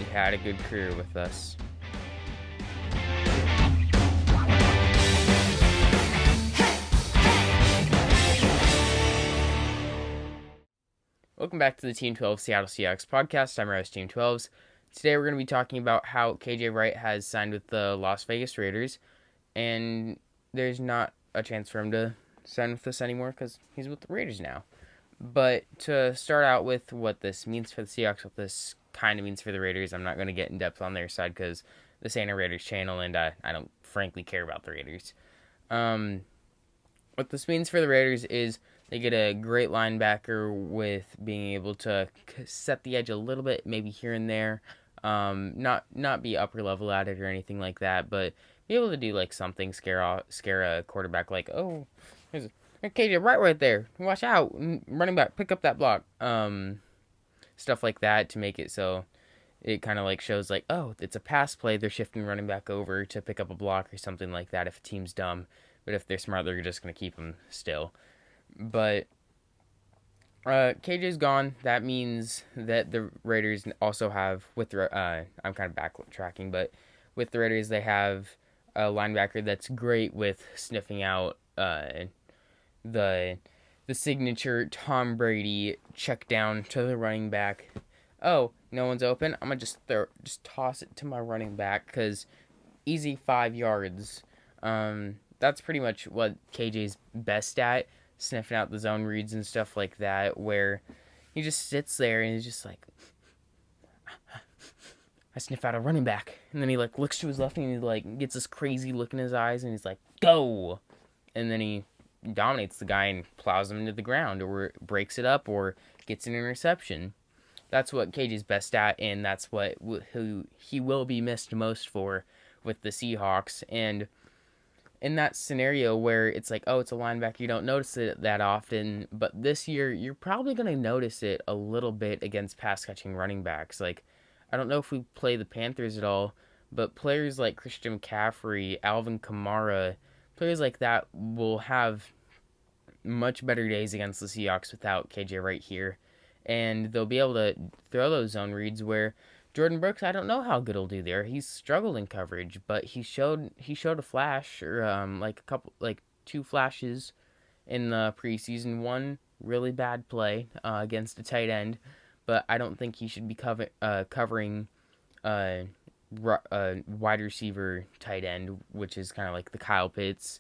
had a good career with us. Welcome back to the Team 12 Seattle Seahawks podcast. I'm Rose Team 12s. Today we're going to be talking about how KJ Wright has signed with the Las Vegas Raiders, and there's not a chance for him to sign with us anymore because he's with the Raiders now. But to start out with what this means for the Seahawks, what this kind of means for the Raiders, I'm not going to get in depth on their side because this ain't a Raiders channel, and I don't frankly care about the Raiders. What this means for the Raiders is they get a great linebacker with being able to set the edge a little bit, maybe here and there. Not be upper level at it or anything like that, but be able to do like something, scare a quarterback like, oh, there's KJ right there. Watch out, running back, pick up that block. Stuff like that to make it so it kind of like shows like, oh, it's a pass play. They're shifting running back over to pick up a block or something like that if a team's dumb. But if they're smart, they're just going to keep him still. But KJ's gone. That means that the Raiders also have, I'm kind of backtracking, but with the Raiders, they have a linebacker that's great with sniffing out the signature Tom Brady check down to the running back. Oh, no one's open. I'm gonna just toss it to my running back because easy 5 yards. That's pretty much what KJ's best at, sniffing out the zone reads and stuff like that, where he just sits there and he's just like, I sniff out a running back, and then he like looks to his left and he like gets this crazy look in his eyes and he's like, go, and then he dominates the guy and plows him into the ground or breaks it up or gets an interception. That's what KJ's best at, and that's what who he will be missed most for with the Seahawks. And in that scenario where it's like, oh, it's a linebacker, you don't notice it that often, but this year you're probably going to notice it a little bit against pass-catching running backs. Like, I don't know if we play the Panthers at all, but players like Christian McCaffrey, Alvin Kamara, players like that will have much better days against the Seahawks without KJ right here. And they'll be able to throw those zone reads where Jordan Brooks, I don't know how good he'll do there. He's struggled in coverage, but he showed a flash, or two flashes in the preseason. One really bad play against a tight end, but I don't think he should be covering wide receiver tight end, which is kind of like the Kyle Pitts,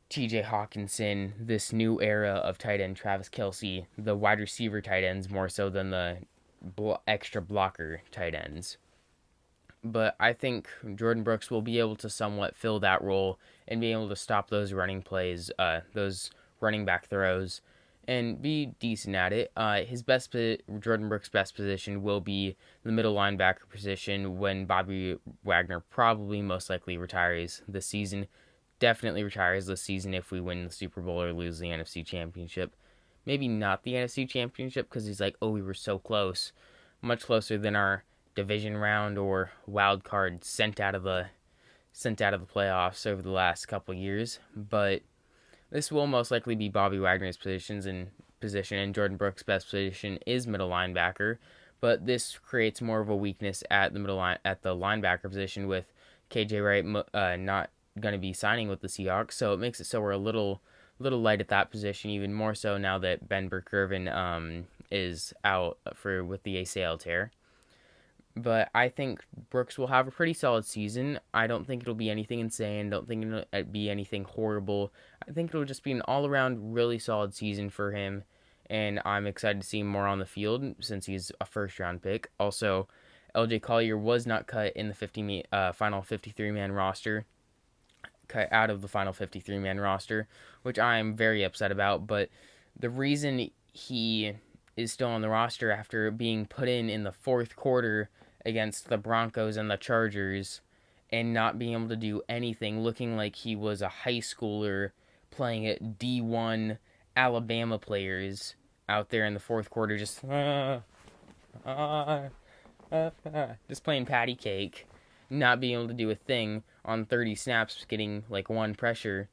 TJ Hawkinson, this new era of tight end, Travis Kelce, the wide receiver tight ends more so than the extra blocker tight ends. But I think Jordan Brooks will be able to somewhat fill that role and be able to stop those running plays, those running back throws, and be decent at it. Jordan Brooks' best position will be the middle linebacker position when Bobby Wagner probably most likely retires this season. Definitely retires this season if we win the Super Bowl or lose the NFC Championship. Maybe not the NFC Championship because he's like, oh, we were so close. Much closer than our division round or wild card sent out of the playoffs over the last couple years. But this will most likely be Bobby Wagner's position, and Jordan Brooks' best position is middle linebacker. But this creates more of a weakness at the linebacker position with KJ Wright not going to be signing with the Seahawks, so it makes it so we're a little light at that position, even more so now that Ben Burke-Irvin is out with the ACL tear. But I think Brooks will have a pretty solid season. I don't think it'll be anything insane. Don't think it'll be anything horrible. I think it'll just be an all-around really solid season for him, and I'm excited to see him more on the field since he's a first-round pick. Also, LJ Collier was not cut in the final 53-man roster. Cut out of the final 53-man roster, which I am very upset about, but the reason he is still on the roster after being put in the fourth quarter against the Broncos and the Chargers and not being able to do anything, looking like he was a high schooler playing at D1 Alabama players out there in the fourth quarter, just playing patty cake, not being able to do a thing on 30 snaps, getting like one pressure.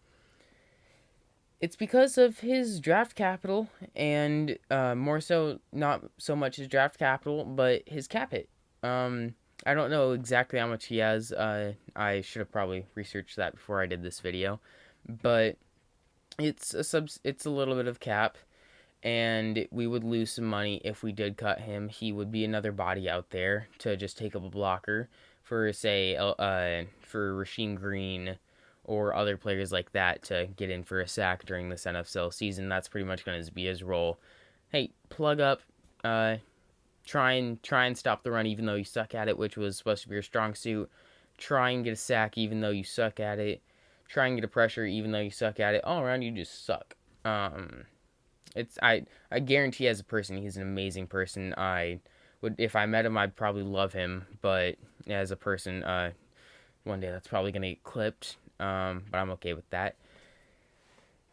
It's because of his draft capital, and more so, not so much his draft capital, but his cap hit. I don't know exactly how much he has. I should have probably researched that before I did this video, but it's a little bit of cap, and we would lose some money if we did cut him. He would be another body out there to just take up a blocker for, say, for Rasheem Green or other players like that to get in for a sack during this NFL season. That's pretty much going to be his role. Hey, plug up, uh, try and stop the run even though you suck at it, which was supposed to be your strong suit. Try and get a sack even though you suck at it. Try and get a pressure even though you suck at it. All around, you just suck. It's I guarantee as a person, he's an amazing person. I would, if I met him, I'd probably love him. But as a person, one day that's probably gonna get clipped. But I'm okay with that.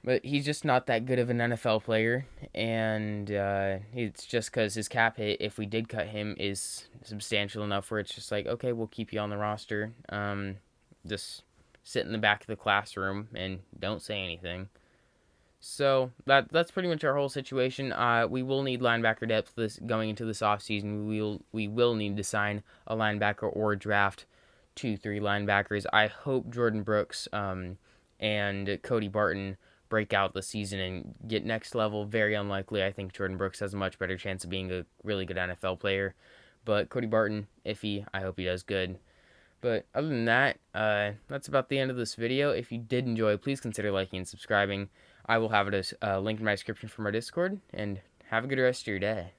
But he's just not that good of an NFL player, and it's just because his cap hit, if we did cut him, is substantial enough where it's just like, okay, we'll keep you on the roster. Just sit in the back of the classroom and don't say anything. So that's pretty much our whole situation. We will need linebacker depth this going into this offseason. We will need to sign a linebacker or draft 2-3 linebackers. I hope Jordan Brooks and Cody Barton break out the season and get next level. Very unlikely. I think Jordan Brooks has a much better chance of being a really good NFL player. But Cody Barton, iffy. I hope he does good. But other than that, that's about the end of this video. If you did enjoy, please consider liking and subscribing. I will have it as a link in my description from our Discord. And have a good rest of your day.